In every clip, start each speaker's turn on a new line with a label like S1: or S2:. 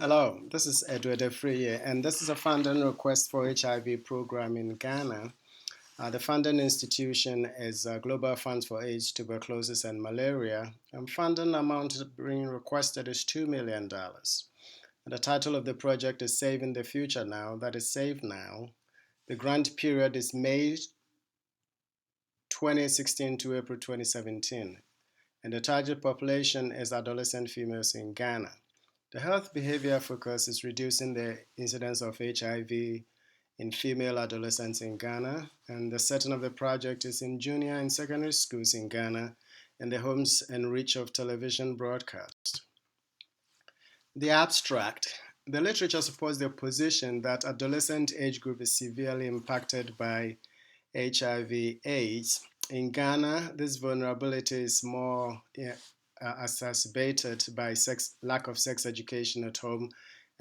S1: Hello, this is Edward Efriye, and this is a funding request for HIV program in Ghana. The funding institution is Global Funds for AIDS, Tuberculosis, and Malaria, and funding amount being requested is $2 million. And the title of the project is Saving the Future Now, that is Save Now. The grant period is May 2016 to April 2017, and the target population is adolescent females in Ghana. The health behavior focus is reducing the incidence of HIV in female adolescents in Ghana, and the setting of the project is in junior and secondary schools in Ghana and the homes and reach of television broadcast. The abstract. The literature supports the position that adolescent age group is severely impacted by HIV/AIDS. In Ghana, this vulnerability is more exacerbated by lack of sex education at home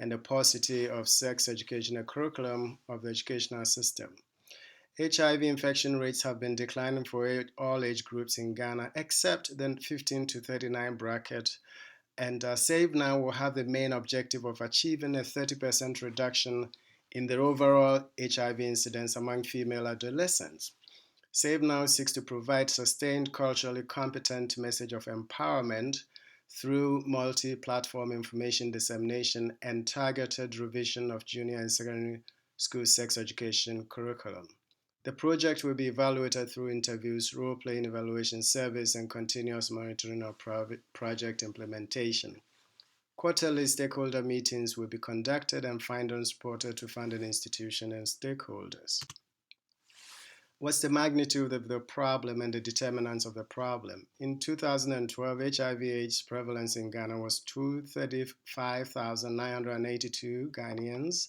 S1: and the paucity of sex educational curriculum of the educational system. HIV infection rates have been declining for all age groups in Ghana except the 15 to 39 bracket, and Save Now will have the main objective of achieving a 30% reduction in the overall HIV incidence among female adolescents. Save Now seeks to provide sustained, culturally competent message of empowerment through multi-platform information dissemination and targeted revision of junior and secondary school sex education curriculum. The project will be evaluated through interviews, role-playing evaluation surveys, and continuous monitoring of project implementation. Quarterly stakeholder meetings will be conducted and findings reported to funding institutions and stakeholders. What's the magnitude of the problem and the determinants of the problem? In 2012, HIV/AIDS prevalence in Ghana was 235,982 Ghanaians,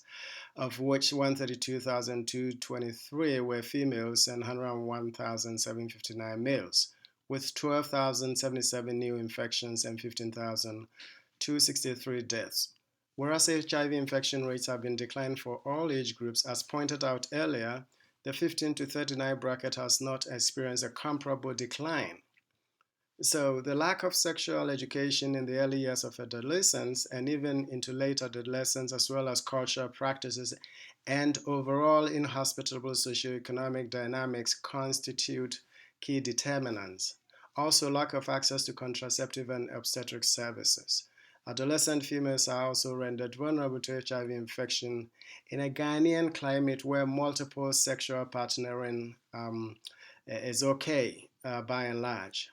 S1: of which 132,223 were females and 101,759 males, with 12,077 new infections and 15,263 deaths. Whereas HIV infection rates have been declining for all age groups, as pointed out earlier, the 15 to 39 bracket has not experienced a comparable decline. So the lack of sexual education in the early years of adolescence and even into late adolescence, as well as cultural practices and overall inhospitable socioeconomic dynamics constitute key determinants. Also, lack of access to contraceptive and obstetric services. Adolescent females are also rendered vulnerable to HIV infection in a Ghanaian climate where multiple sexual partnering is okay by and large.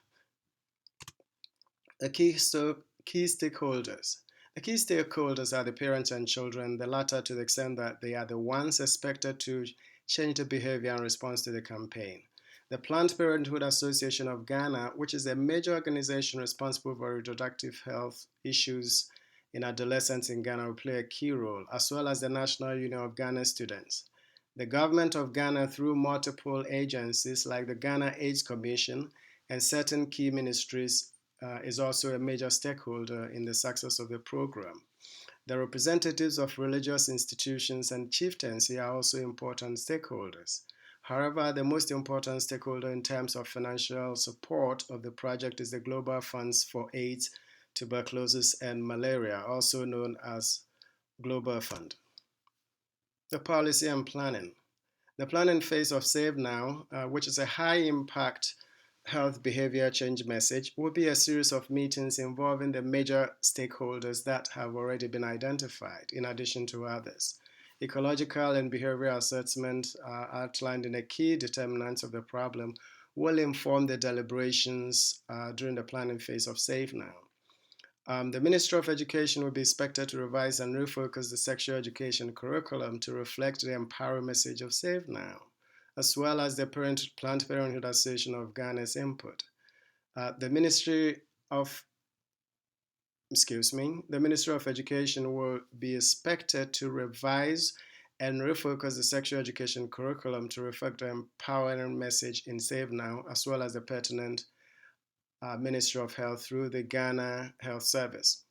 S1: The key stakeholders. The key stakeholders are the parents and children, the latter to the extent that they are the ones expected to change the behavior in response to the campaign. The Planned Parenthood Association of Ghana, which is a major organization responsible for reproductive health issues in adolescents in Ghana, will play a key role, as well as the National Union of Ghana Students. The government of Ghana, through multiple agencies like the Ghana AIDS Commission and certain key ministries, is also a major stakeholder in the success of the program. The representatives of religious institutions and chieftaincy are also important stakeholders. However, the most important stakeholder in terms of financial support of the project is the Global Funds for AIDS, Tuberculosis, and Malaria, also known as Global Fund. The policy and planning. The planning phase of Save Now, which is a high-impact health behavior change message, will be a series of meetings involving the major stakeholders that have already been identified, in addition to others. Ecological and behavioral assessments outlined in the key determinants of the problem will inform the deliberations during the planning phase of Save Now. The Ministry of Education will be expected to revise and refocus the sexual education curriculum to reflect the empowering message of Save Now, as well as the Planned Parenthood Association of Ghana's input. The Ministry of Education will be expected to revise and refocus the sexual education curriculum to reflect the empowering message in Save Now, as well as the pertinent Ministry of Health through the Ghana Health Service.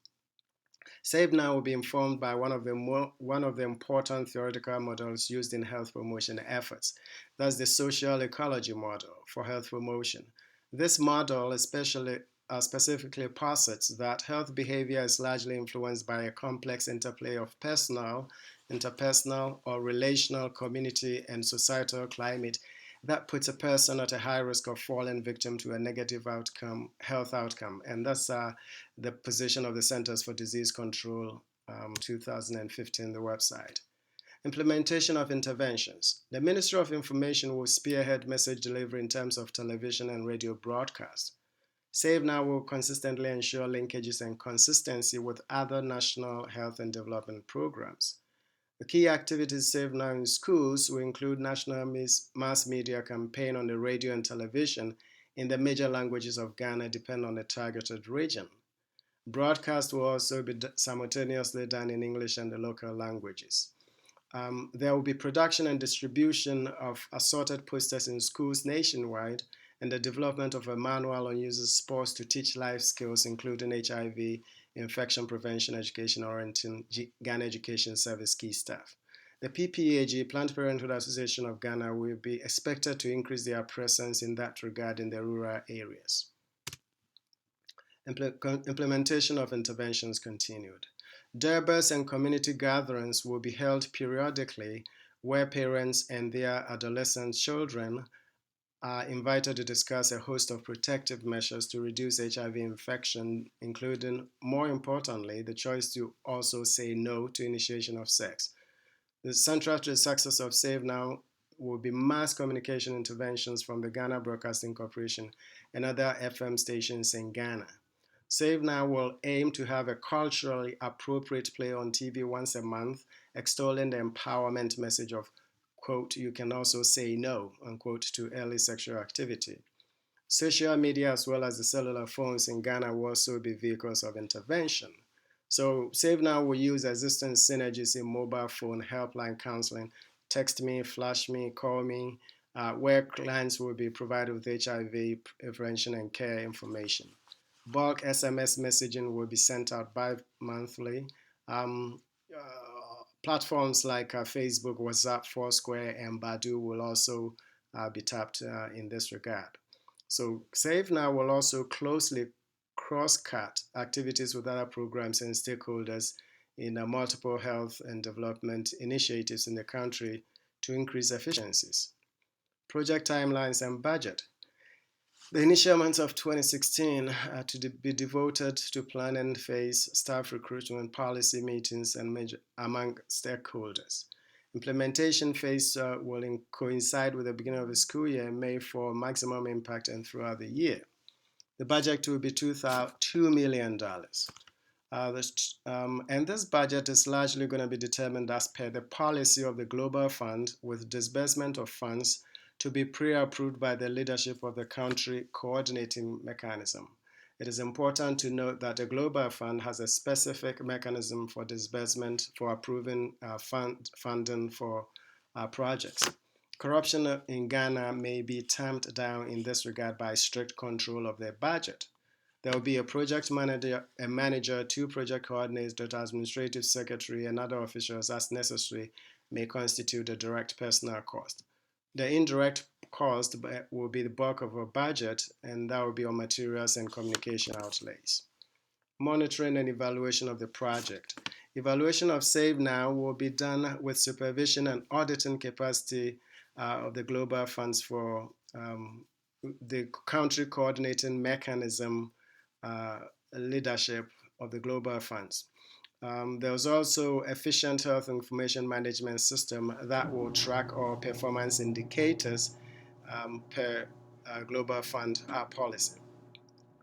S1: Save Now will be informed by one of the important theoretical models used in health promotion efforts. That's the social ecology model for health promotion. This model especially specifically posits that health behavior is largely influenced by a complex interplay of personal, interpersonal, or relational, community, and societal climate that puts a person at a high risk of falling victim to a negative outcome, health outcome. And that's the position of the Centers for Disease Control 2015, the website. Implementation of interventions. The Ministry of Information will spearhead message delivery in terms of television and radio broadcast. SaveNow will consistently ensure linkages and consistency with other national health and development programs. The key activities SaveNow in schools will include national mass media campaign on the radio and television in the major languages of Ghana, depending on the targeted region. Broadcast will also be simultaneously done in English and the local languages. There will be production and distribution of assorted posters in schools nationwide and the development of a manual on users' sports to teach life skills, including HIV, infection prevention education, orienting Ghana Education Service key staff. The PPAG, Planned Parenthood Association of Ghana, will be expected to increase their presence in that regard in the rural areas. Implementation of interventions continued. Durbers and community gatherings will be held periodically where parents and their adolescent children are invited to discuss a host of protective measures to reduce HIV infection, including, more importantly, the choice to also say no to initiation of sex. The central to the success of SaveNow will be mass communication interventions from the Ghana Broadcasting Corporation and other FM stations in Ghana. SaveNow will aim to have a culturally appropriate play on TV once a month, extolling the empowerment message of, quote, you can also say no, unquote, to early sexual activity. Social media as well as the cellular phones in Ghana will also be vehicles of intervention. So SaveNow will use existing synergies in mobile phone helpline counseling, text me, flash me, call me, where clients will be provided with HIV prevention and care information. Bulk SMS messaging will be sent out bi-monthly. Platforms like Facebook, WhatsApp, Foursquare, and Badu will also be tapped in this regard. So SaveNow will also closely cross-cut activities with other programs and stakeholders in multiple health and development initiatives in the country to increase efficiencies. Project timelines and budget. The initial months of 2016 are to be devoted to planning phase, staff recruitment, policy meetings, and among stakeholders. Implementation phase will coincide with the beginning of the school year in May for maximum impact and throughout the year. The budget will be $2 million. And this budget is largely going to be determined as per the policy of the Global Fund, with disbursement of funds to be pre-approved by the leadership of the country coordinating mechanism. It is important to note that the Global Fund has a specific mechanism for disbursement for approving funding for projects. Corruption in Ghana may be tamped down in this regard by strict control of their budget. There will be a project manager, 2 project coordinators, administrative secretary, and other officials as necessary may constitute a direct personnel cost. The indirect cost will be the bulk of our budget, and that will be on materials and communication outlays. Monitoring and evaluation of the project. Evaluation of SaveNow will be done with supervision and auditing capacity of the Global Funds for the country coordinating mechanism leadership of the Global Funds. There's also efficient health information management system that will track all performance indicators per Global Fund policy.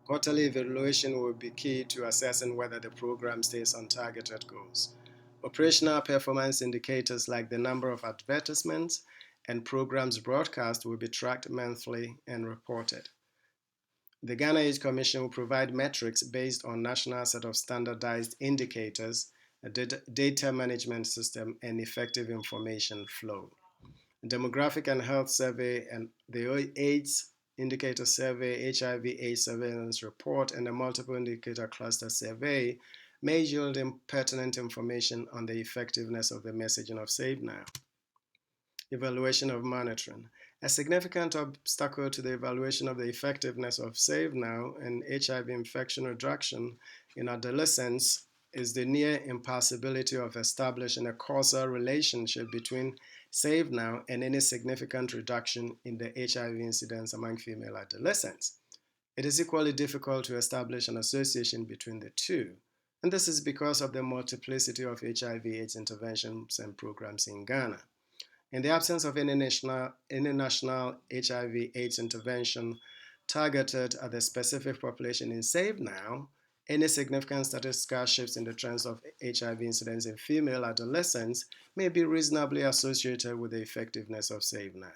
S1: Quarterly evaluation will be key to assessing whether the program stays on targeted goals. Operational performance indicators like the number of advertisements and programs broadcast will be tracked monthly and reported. The Ghana AIDS Commission will provide metrics based on national set of standardized indicators, a data management system, and effective information flow. Demographic and health survey and the AIDS indicator survey, HIV/AIDS surveillance report, and the multiple indicator cluster survey may yield pertinent information on the effectiveness of the messaging of SaveNow. Evaluation of monitoring. A significant obstacle to the evaluation of the effectiveness of Save Now and HIV infection reduction in adolescents is the near impossibility of establishing a causal relationship between Save Now and any significant reduction in the HIV incidence among female adolescents. It is equally difficult to establish an association between the two, and this is because of the multiplicity of HIV/AIDS interventions and programs in Ghana. In the absence of any national HIV/AIDS intervention targeted at the specific population in Save Now, any significant statistical shifts in the trends of HIV incidence in female adolescents may be reasonably associated with the effectiveness of Save Now.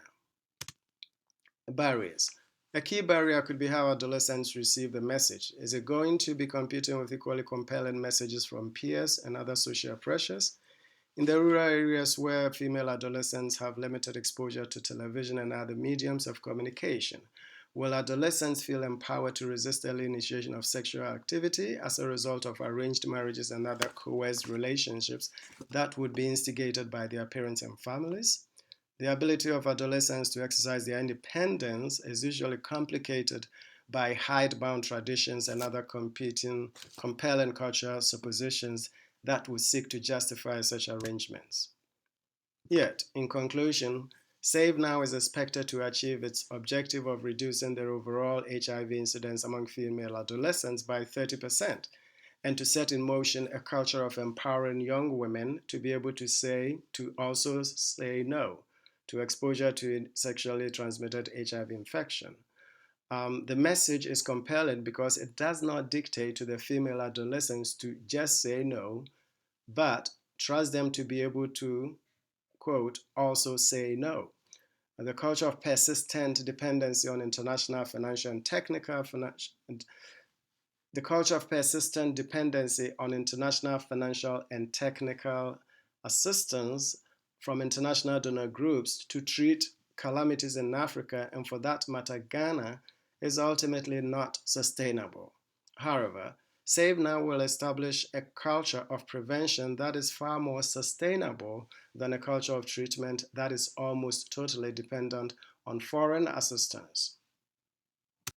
S1: Barriers. A key barrier could be how adolescents receive the message. Is it going to be competing with equally compelling messages from peers and other social pressures? In the rural areas where female adolescents have limited exposure to television and other mediums of communication, will adolescents feel empowered to resist early initiation of sexual activity as a result of arranged marriages and other coerced relationships that would be instigated by their parents and families? The ability of adolescents to exercise their independence is usually complicated by hidebound traditions and other compelling cultural suppositions that would seek to justify such arrangements. Yet, in conclusion, Save Now is expected to achieve its objective of reducing the overall HIV incidence among female adolescents by 30% and to set in motion a culture of empowering young women to be able to also say no to exposure to sexually transmitted HIV infection. The message is compelling because it does not dictate to the female adolescents to just say no, but trust them to be able to, quote, also say no. The culture of persistent dependency on international financial and technical the culture of persistent dependency on international financial and technical assistance from international donor groups to treat calamities in Africa, and for that matter Ghana, is ultimately not sustainable. However, Save Now will establish a culture of prevention that is far more sustainable than a culture of treatment that is almost totally dependent on foreign assistance.